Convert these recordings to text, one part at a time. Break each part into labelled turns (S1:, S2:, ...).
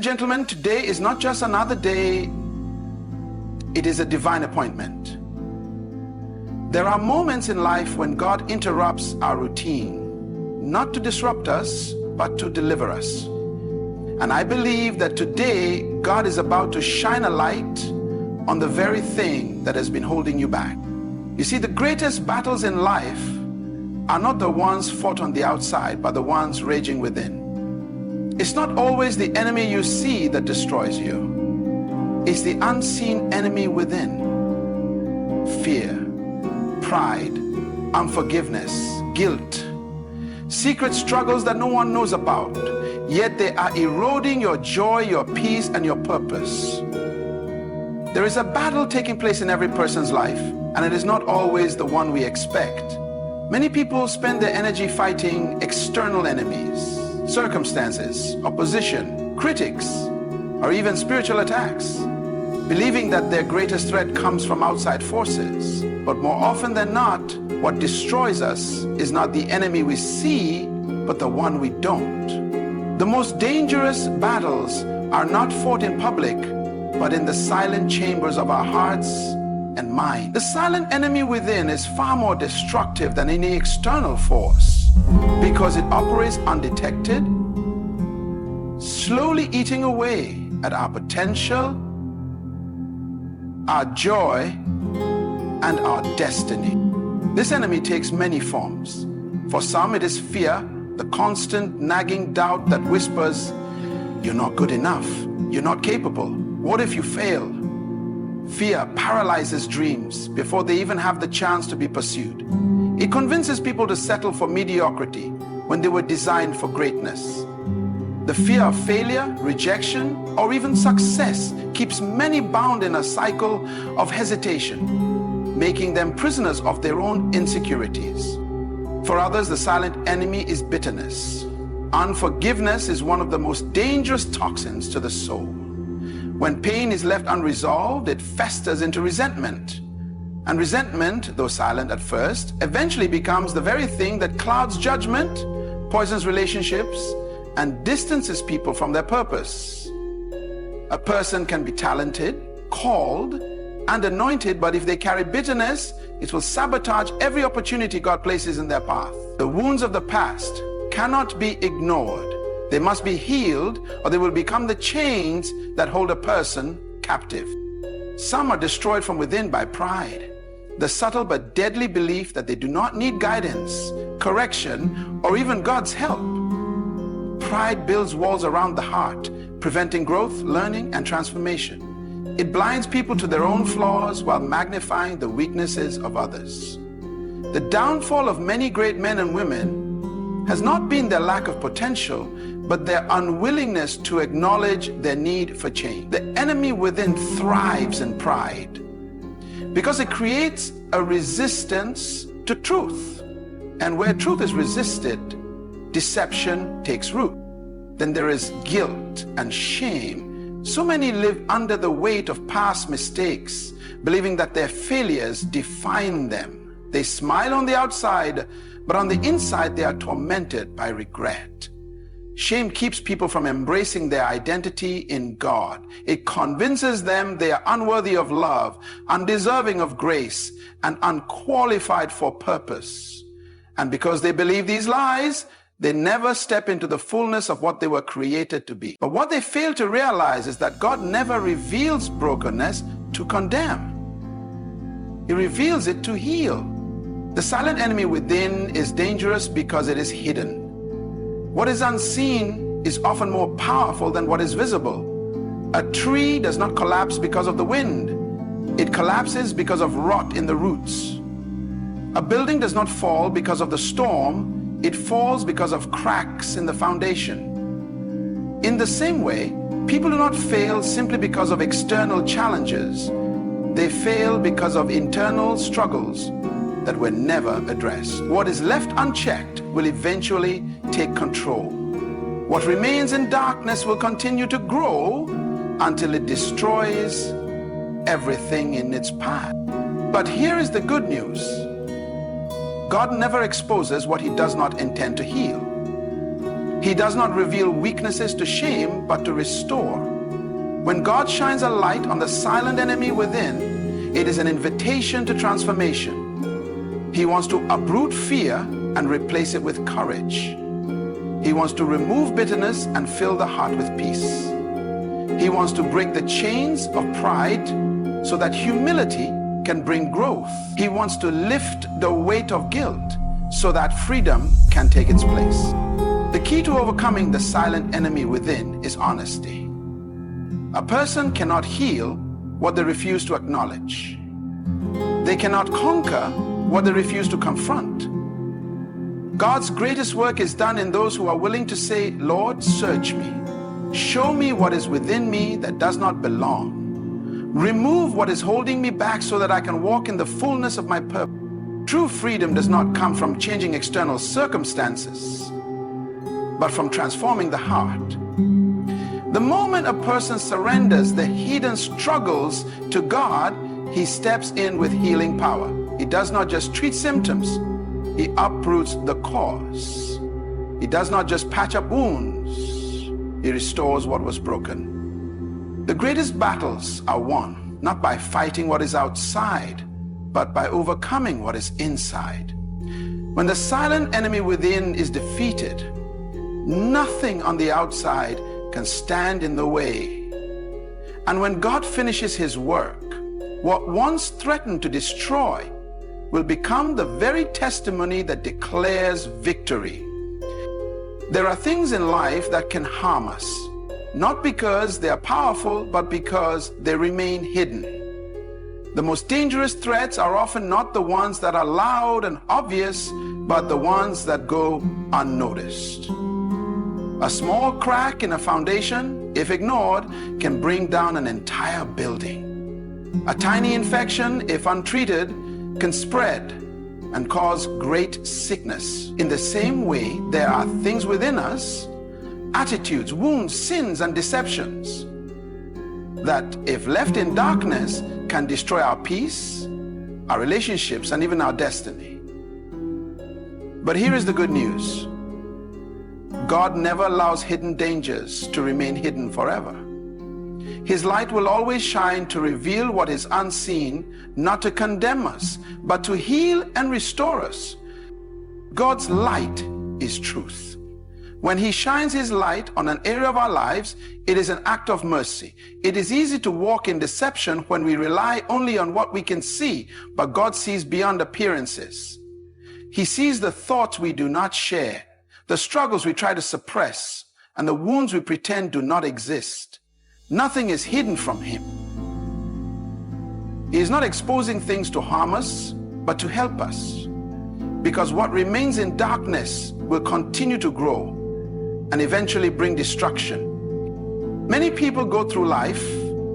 S1: gentlemen, today is not just another day, it is a divine appointment. There are moments in life when God interrupts our routine, not to disrupt us, but to deliver us. And I believe that today, God is about to shine a light on the very thing that has been holding you back. You see, the greatest battles in life are not the ones fought on the outside, but the ones raging within. It's not always the enemy you see that destroys you. It's the unseen enemy within. Fear, pride, unforgiveness, guilt, secret struggles that no one knows about, yet they are eroding your joy, your peace, and your purpose. There is a battle taking place in every person's life, and it is not always the one we expect. Many people spend their energy fighting external enemies, circumstances, opposition, critics, or even spiritual attacks, believing that their greatest threat comes from outside forces. But more often than not, what destroys us is not the enemy we see, but the one we don't. The most dangerous battles are not fought in public, but in the silent chambers of our hearts and mind. The silent enemy within is far more destructive than any external force because it operates undetected, slowly eating away at our potential, our joy, and our destiny. This enemy takes many forms. For some, it is fear, the constant nagging doubt that whispers, "You're not good enough, you're not capable, what if you fail?" Fear paralyzes dreams before they even have the chance to be pursued. It convinces people to settle for mediocrity when they were designed for greatness. The fear of failure, rejection, or even success keeps many bound in a cycle of hesitation, making them prisoners of their own insecurities. For others, the silent enemy is bitterness. Unforgiveness is one of the most dangerous toxins to the soul. When pain is left unresolved, it festers into resentment. And resentment, though silent at first, eventually becomes the very thing that clouds judgment, poisons relationships, and distances people from their purpose. A person can be talented, called, and anointed, but if they carry bitterness, it will sabotage every opportunity God places in their path. The wounds of the past cannot be ignored. They must be healed, or they will become the chains that hold a person captive. Some are destroyed from within by pride, the subtle but deadly belief that they do not need guidance, correction, or even God's help. Pride builds walls around the heart, preventing growth, learning, and transformation. It blinds people to their own flaws while magnifying the weaknesses of others. The downfall of many great men and women has not been their lack of potential, but their unwillingness to acknowledge their need for change. The enemy within thrives in pride because it creates a resistance to truth. And where truth is resisted, deception takes root. Then there is guilt and shame. So many live under the weight of past mistakes, believing that their failures define them. They smile on the outside, but on the inside they are tormented by regret. Shame keeps people from embracing their identity in God. It convinces them they are unworthy of love, undeserving of grace, and unqualified for purpose. And because they believe these lies, they never step into the fullness of what they were created to be. But what they fail to realize is that God never reveals brokenness to condemn. He reveals it to heal. The silent enemy within is dangerous because it is hidden. What is unseen is often more powerful than what is visible. A tree does not collapse because of the wind. It collapses because of rot in the roots. A building does not fall because of the storm. It falls because of cracks in the foundation. In the same way, people do not fail simply because of external challenges. They fail because of internal struggles that were never addressed. What is left unchecked will eventually take control. What remains in darkness will continue to grow until it destroys everything in its path. But here is the good news. God never exposes what he does not intend to heal. He does not reveal weaknesses to shame, but to restore. When God shines a light on the silent enemy within, it is an invitation to transformation. He wants to uproot fear and replace it with courage. He wants to remove bitterness and fill the heart with peace. He wants to break the chains of pride so that humility can bring growth. He wants to lift the weight of guilt so that freedom can take its place. The key to overcoming the silent enemy within is honesty. A person cannot heal what they refuse to acknowledge. They cannot conquer what they refuse to confront. God's greatest work is done in those who are willing to say, Lord, search me. Show me what is within me that does not belong. Remove what is holding me back so that I can walk in the fullness of my purpose. True freedom does not come from changing external circumstances, but from transforming the heart. The moment a person surrenders the hidden struggles to God, he steps in with healing power. He does not just treat symptoms, he uproots the cause. He does not just patch up wounds, he restores what was broken. The greatest battles are won not by fighting what is outside, but by overcoming what is inside. When the silent enemy within is defeated, nothing on the outside can stand in the way. And when God finishes his work, what once threatened to destroy will become the very testimony that declares victory. There are things in life that can harm us, not because they are powerful, but because they remain hidden. The most dangerous threats are often not the ones that are loud and obvious, but the ones that go unnoticed. A small crack in a foundation, if ignored, can bring down an entire building. A tiny infection, if untreated, can spread and cause great sickness. In the same way, there are things within us, attitudes, wounds, sins, and deceptions that, if left in darkness, can destroy our peace, our relationships, and even our destiny. But here is the good news. God never allows hidden dangers to remain hidden forever. His light will always shine to reveal what is unseen, not to condemn us, but to heal and restore us. God's light is truth. When he shines his light on an area of our lives, it is an act of mercy. It is easy to walk in deception when we rely only on what we can see, but God sees beyond appearances. He sees the thoughts we do not share, the struggles we try to suppress, and the wounds we pretend do not exist. Nothing is hidden from him. He is not exposing things to harm us, but to help us. Because what remains in darkness will continue to grow and eventually bring destruction. Many people go through life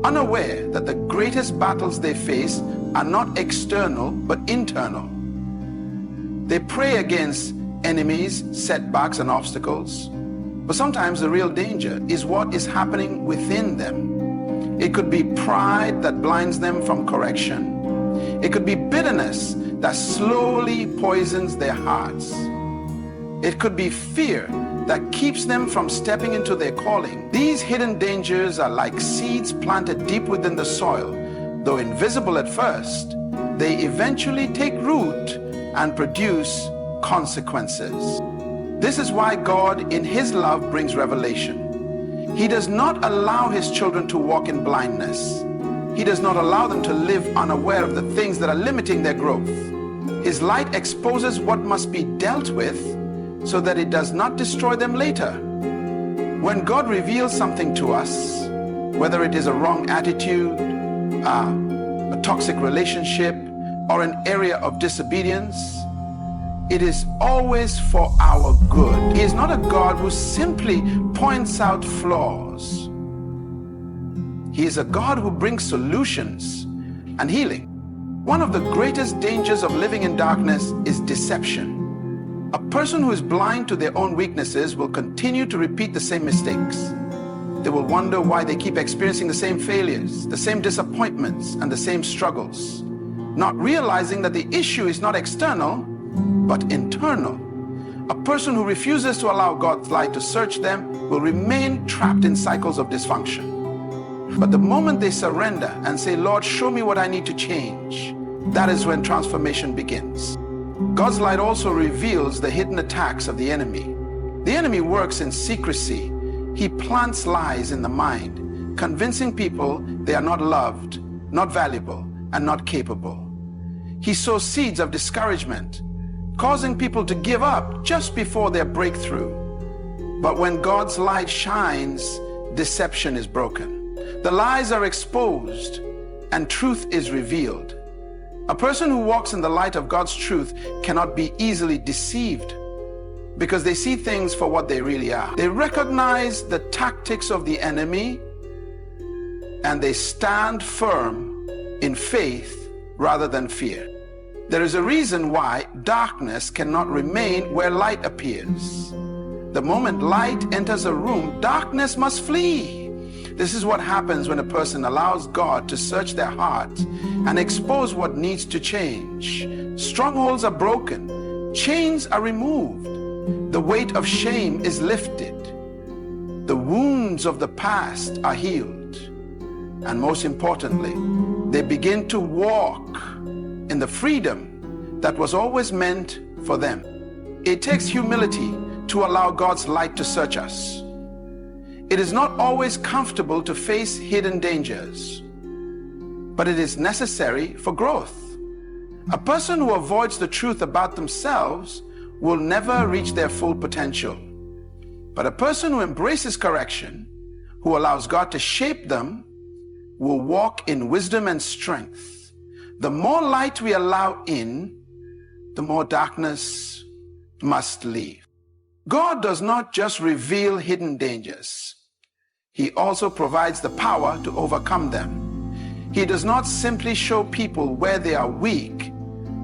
S1: unaware that the greatest battles they face are not external, but internal. They pray against enemies, setbacks, and obstacles. But sometimes the real danger is what is happening within them. It could be pride that blinds them from correction. It could be bitterness that slowly poisons their hearts. It could be fear that keeps them from stepping into their calling. These hidden dangers are like seeds planted deep within the soil. Though invisible at first, they eventually take root and produce consequences. This is why God, in his love, brings revelation. He does not allow his children to walk in blindness. He does not allow them to live unaware of the things that are limiting their growth. His light exposes what must be dealt with so that it does not destroy them later. When God reveals something to us, whether it is a wrong attitude, a toxic relationship, or an area of disobedience, it is always for our good. He is not a God who simply points out flaws. He is a God who brings solutions and healing. One of the greatest dangers of living in darkness is deception. A person who is blind to their own weaknesses will continue to repeat the same mistakes. They will wonder why they keep experiencing the same failures, the same disappointments, and the same struggles, not realizing that the issue is not external, but internal. A person who refuses to allow God's light to search them will remain trapped in cycles of dysfunction. But the moment they surrender and say, Lord, show me what I need to change, that is when transformation begins. God's light also reveals the hidden attacks of the enemy. The enemy works in secrecy. He plants lies in the mind, convincing people they are not loved, not valuable, and not capable. He sows seeds of discouragement, causing people to give up just before their breakthrough. But when God's light shines, deception is broken. The lies are exposed and truth is revealed. A person who walks in the light of God's truth cannot be easily deceived because they see things for what they really are. They recognize the tactics of the enemy and they stand firm in faith rather than fear. There is a reason why darkness cannot remain where light appears. The moment light enters a room, darkness must flee. This is what happens when a person allows God to search their heart and expose what needs to change. Strongholds are broken, chains are removed, the weight of shame is lifted, the wounds of the past are healed, and most importantly, they begin to walk in the freedom that was always meant for them. It takes humility to allow God's light to search us. It is not always comfortable to face hidden dangers, but it is necessary for growth. A person who avoids the truth about themselves will never reach their full potential. But a person who embraces correction, who allows God to shape them, will walk in wisdom and strength. The more light we allow in, the more darkness must leave. God does not just reveal hidden dangers. He also provides the power to overcome them. He does not simply show people where they are weak.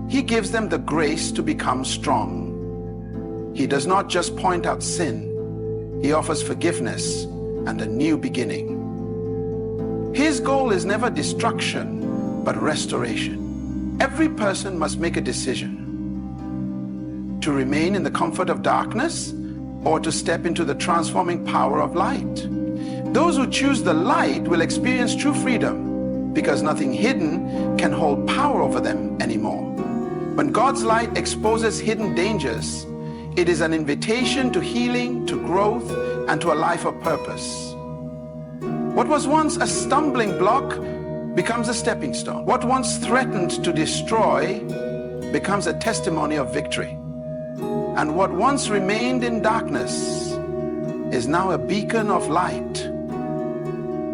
S1: He gives them the grace to become strong. He does not just point out sin. He offers forgiveness and a new beginning. His goal is never destruction, but restoration. Every person must make a decision to remain in the comfort of darkness or to step into the transforming power of light. Those who choose the light will experience true freedom because nothing hidden can hold power over them anymore. When God's light exposes hidden dangers, it is an invitation to healing, to growth, and to a life of purpose. What was once a stumbling block becomes a stepping stone. What once threatened to destroy becomes a testimony of victory. And what once remained in darkness is now a beacon of light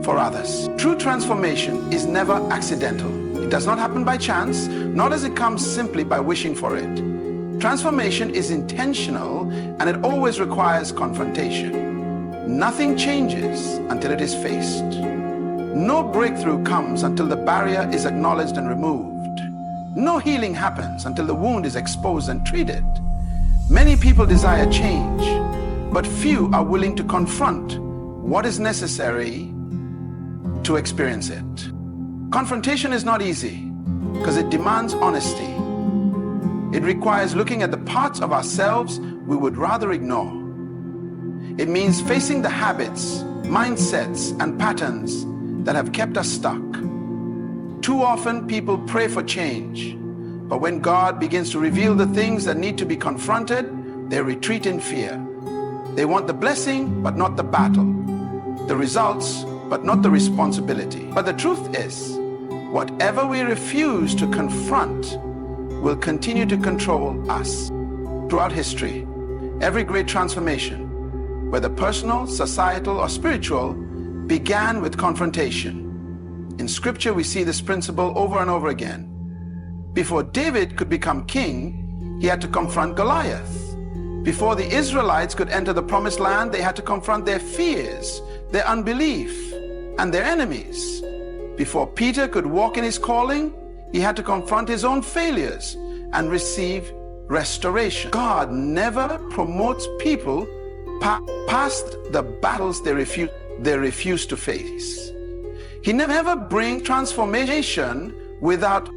S1: for others. True transformation is never accidental. It does not happen by chance, nor does it come simply by wishing for it. Transformation is intentional and it always requires confrontation. Nothing changes until it is faced. No breakthrough comes until the barrier is acknowledged and removed. No healing happens until the wound is exposed and treated. Many people desire change, but few are willing to confront what is necessary to experience it. Confrontation is not easy because it demands honesty. It requires looking at the parts of ourselves we would rather ignore. It means facing the habits, mindsets, and patterns that have kept us stuck. Too often people pray for change, but when God begins to reveal the things that need to be confronted, they retreat in fear. They want the blessing, but not the battle. The results, but not the responsibility. But the truth is, whatever we refuse to confront will continue to control us. Throughout history, every great transformation, whether personal, societal, or spiritual, began with confrontation. In Scripture, we see this principle over and over again. Before David could become king, he had to confront Goliath. Before the Israelites could enter the promised land, they had to confront their fears, their unbelief, and their enemies. Before Peter could walk in his calling, he had to confront his own failures and receive restoration. God never promotes people past the battles they refuse to face. He never brings transformation without.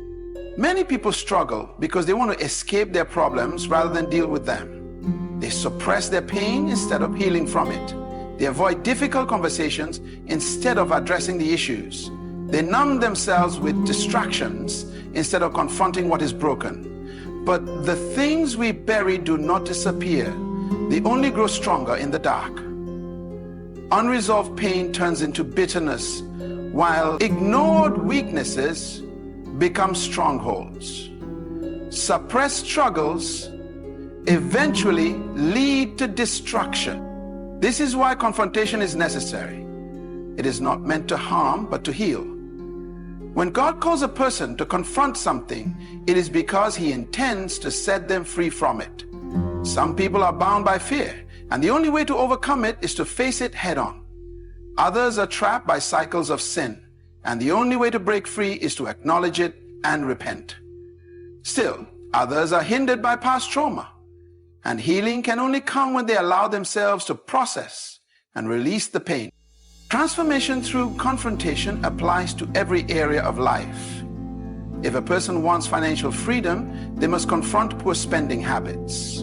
S1: Many people struggle because they want to escape their problems rather than deal with them. They suppress their pain instead of healing from it. They avoid difficult conversations instead of addressing the issues. They numb themselves with distractions instead of confronting what is broken. But the things we bury do not disappear. They only grow stronger in the dark. Unresolved pain turns into bitterness, while ignored weaknesses become strongholds. Suppressed struggles eventually lead to destruction. This is why confrontation is necessary. It is not meant to harm, but to heal. When God calls a person to confront something, it is because He intends to set them free from it. Some people are bound by fear, and the only way to overcome it is to face it head on. Others are trapped by cycles of sin, and the only way to break free is to acknowledge it and repent. Still, others are hindered by past trauma, and healing can only come when they allow themselves to process and release the pain. Transformation through confrontation applies to every area of life. If a person wants financial freedom, they must confront poor spending habits.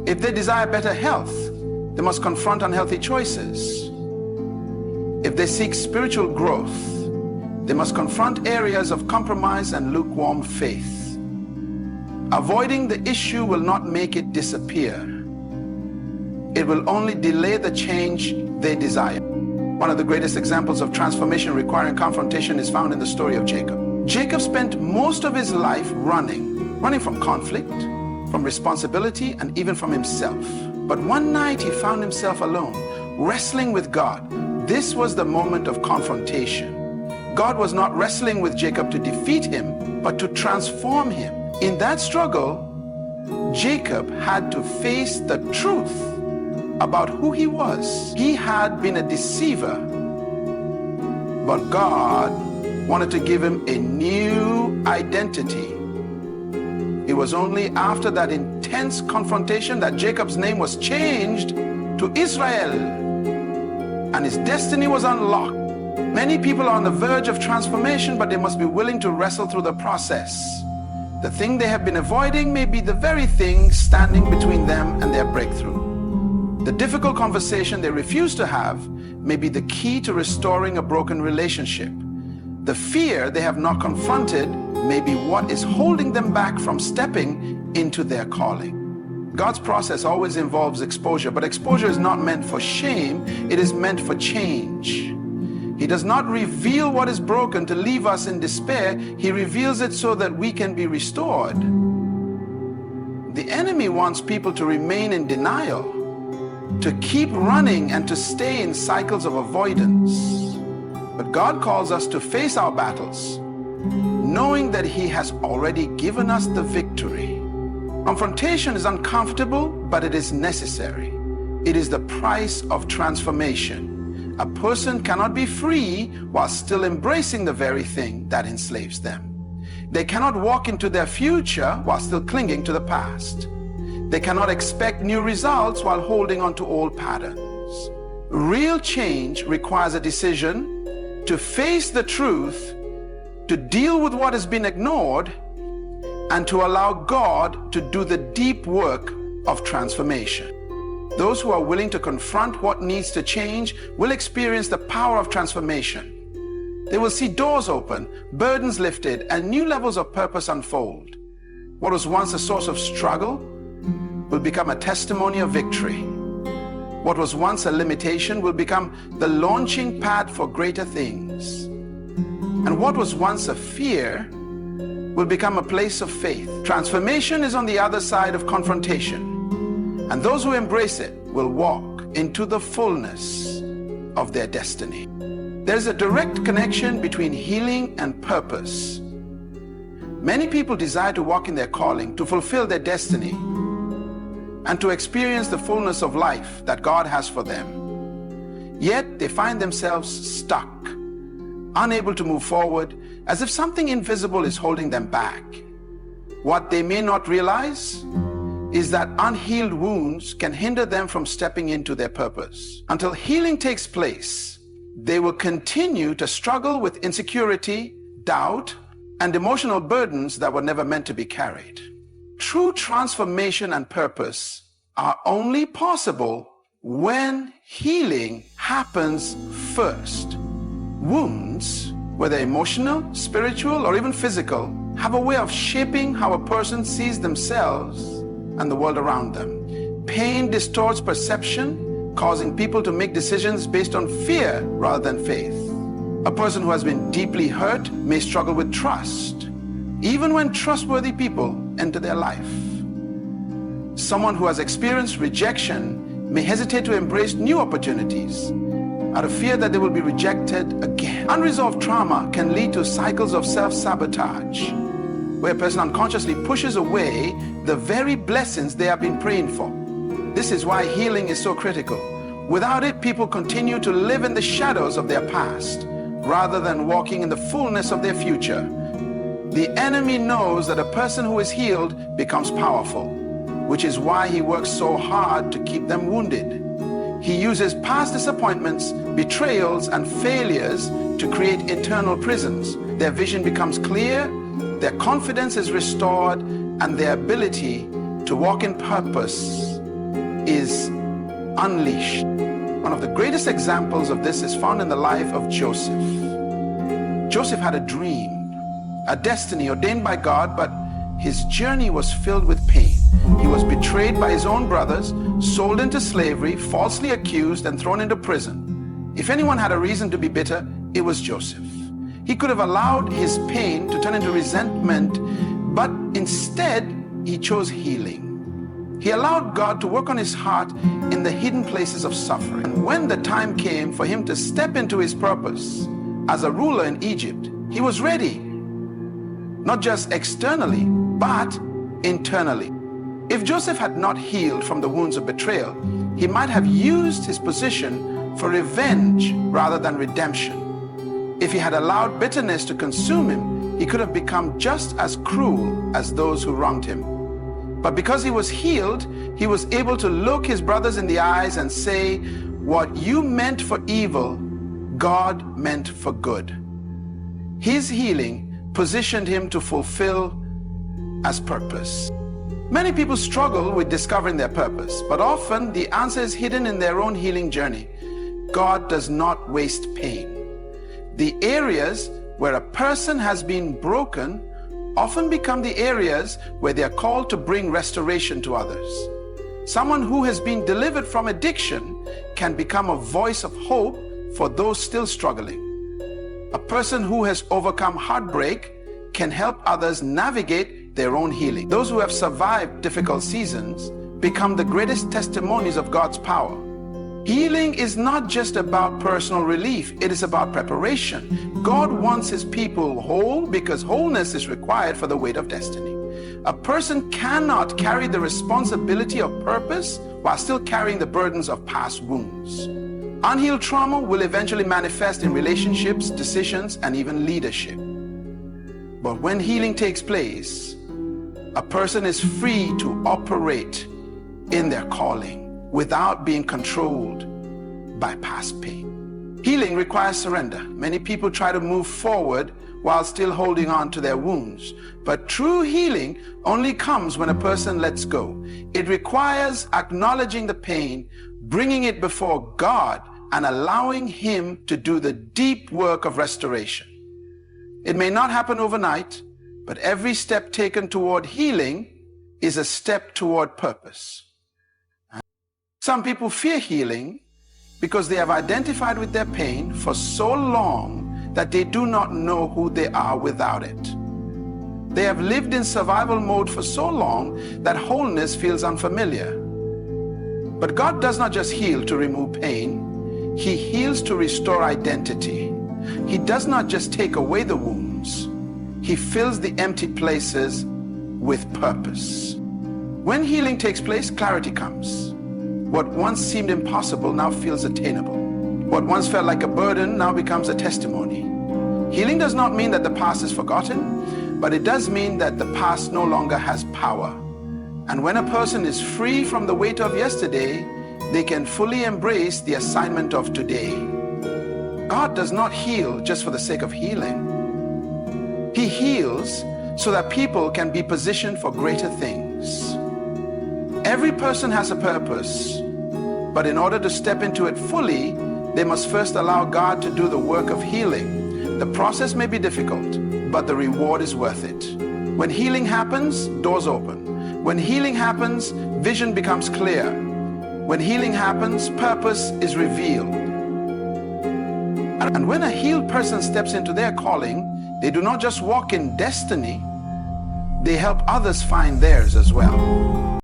S1: If they desire better health, they must confront unhealthy choices. If they seek spiritual growth, they must confront areas of compromise and lukewarm faith. Avoiding the issue will not make it disappear. It will only delay the change they desire. One of the greatest examples of transformation requiring confrontation is found in the story of Jacob. Jacob spent most of his life running from conflict, from responsibility, and even from himself. But one night he found himself alone, wrestling with God. This was the moment of confrontation. God was not wrestling with Jacob to defeat him, but to transform him. In that struggle, Jacob had to face the truth about who he was. He had been a deceiver, but God wanted to give him a new identity. It was only after that intense confrontation that Jacob's name was changed to Israel, and his destiny was unlocked. Many people are on the verge of transformation, but they must be willing to wrestle through the process. The thing they have been avoiding may be the very thing standing between them and their breakthrough. The difficult conversation they refuse to have may be the key to restoring a broken relationship. The fear they have not confronted may be what is holding them back from stepping into their calling. God's process always involves exposure, but exposure is not meant for shame, it is meant for change. He does not reveal what is broken to leave us in despair. He reveals it so that we can be restored. The enemy wants people to remain in denial, to keep running and to stay in cycles of avoidance. But God calls us to face our battles, knowing that He has already given us the victory. Confrontation is uncomfortable, but it is necessary. It is the price of transformation. A person cannot be free while still embracing the very thing that enslaves them. They cannot walk into their future while still clinging to the past. They cannot expect new results while holding on to old patterns. Real change requires a decision to face the truth, to deal with what has been ignored, and to allow God to do the deep work of transformation. Those who are willing to confront what needs to change will experience the power of transformation. They will see doors open, burdens lifted, and new levels of purpose unfold. What was once a source of struggle will become a testimony of victory. What was once a limitation will become the launching pad for greater things. And what was once a fear will become a place of faith. Transformation is on the other side of confrontation. And those who embrace it will walk into the fullness of their destiny. There's a direct connection between healing and purpose. Many people desire to walk in their calling, to fulfill their destiny, and to experience the fullness of life that God has for them. Yet they find themselves stuck, unable to move forward, as if something invisible is holding them back. What they may not realize is that unhealed wounds can hinder them from stepping into their purpose. Until healing takes place, they will continue to struggle with insecurity, doubt, and emotional burdens that were never meant to be carried. True transformation and purpose are only possible when healing happens first. Wounds, whether emotional, spiritual, or even physical, have a way of shaping how a person sees themselves and the world around them. Pain distorts perception, causing people to make decisions based on fear rather than faith. A person who has been deeply hurt may struggle with trust, even when trustworthy people enter their life. Someone who has experienced rejection may hesitate to embrace new opportunities out of fear that they will be rejected again. Unresolved trauma can lead to cycles of self-sabotage, where a person unconsciously pushes away the very blessings they have been praying for. This is why healing is so critical. Without it, people continue to live in the shadows of their past, rather than walking in the fullness of their future. The enemy knows that a person who is healed becomes powerful, which is why he works so hard to keep them wounded. He uses past disappointments, betrayals, and failures to create internal prisons. Their vision becomes clear, their confidence is restored, and their ability to walk in purpose is unleashed. One of the greatest examples of this is found in the life of Joseph. Joseph had a dream, a destiny ordained by God, but his journey was filled with pain. He was betrayed by his own brothers, sold into slavery, falsely accused, and thrown into prison. If anyone had a reason to be bitter, it was Joseph. He could have allowed his pain to turn into resentment, but instead he chose healing. He allowed God to work on his heart in the hidden places of suffering. And when the time came for him to step into his purpose as a ruler in Egypt, he was ready, not just externally, but internally. If Joseph had not healed from the wounds of betrayal, he might have used his position for revenge rather than redemption. If he had allowed bitterness to consume him, he could have become just as cruel as those who wronged him. But because he was healed, he was able to look his brothers in the eyes and say, "What you meant for evil, God meant for good." His healing positioned him to fulfill as purpose. Many people struggle with discovering their purpose, but often the answer is hidden in their own healing journey. God does not waste pain. The areas where a person has been broken often become the areas where they are called to bring restoration to others. Someone who has been delivered from addiction can become a voice of hope for those still struggling. A person who has overcome heartbreak can help others navigate their own healing. Those who have survived difficult seasons become the greatest testimonies of God's power. Healing is not just about personal relief, it is about preparation. God wants his people whole because wholeness is required for the weight of destiny. A person cannot carry the responsibility of purpose while still carrying the burdens of past wounds. Unhealed trauma will eventually manifest in relationships, decisions, and even leadership. But when healing takes place, a person is free to operate in their calling without being controlled by past pain. Healing requires surrender. Many people try to move forward while still holding on to their wounds. But true healing only comes when a person lets go. It requires acknowledging the pain, bringing it before God, and allowing him to do the deep work of restoration. It may not happen overnight, but every step taken toward healing is a step toward purpose. Some people fear healing because they have identified with their pain for so long that they do not know who they are without it. They have lived in survival mode for so long that wholeness feels unfamiliar. But God does not just heal to remove pain, he heals to restore identity. He does not just take away the wounds, he fills the empty places with purpose. When healing takes place, clarity comes. What once seemed impossible now feels attainable. What once felt like a burden now becomes a testimony. Healing does not mean that the past is forgotten, but it does mean that the past no longer has power. And when a person is free from the weight of yesterday, they can fully embrace the assignment of today. God does not heal just for the sake of healing. He heals so that people can be positioned for greater things. Every person has a purpose, but in order to step into it fully, they must first allow God to do the work of healing. The process may be difficult, but the reward is worth it. When healing happens, doors open. When healing happens, vision becomes clear. When healing happens, purpose is revealed. And when a healed person steps into their calling, they do not just walk in destiny, they help others find theirs as well.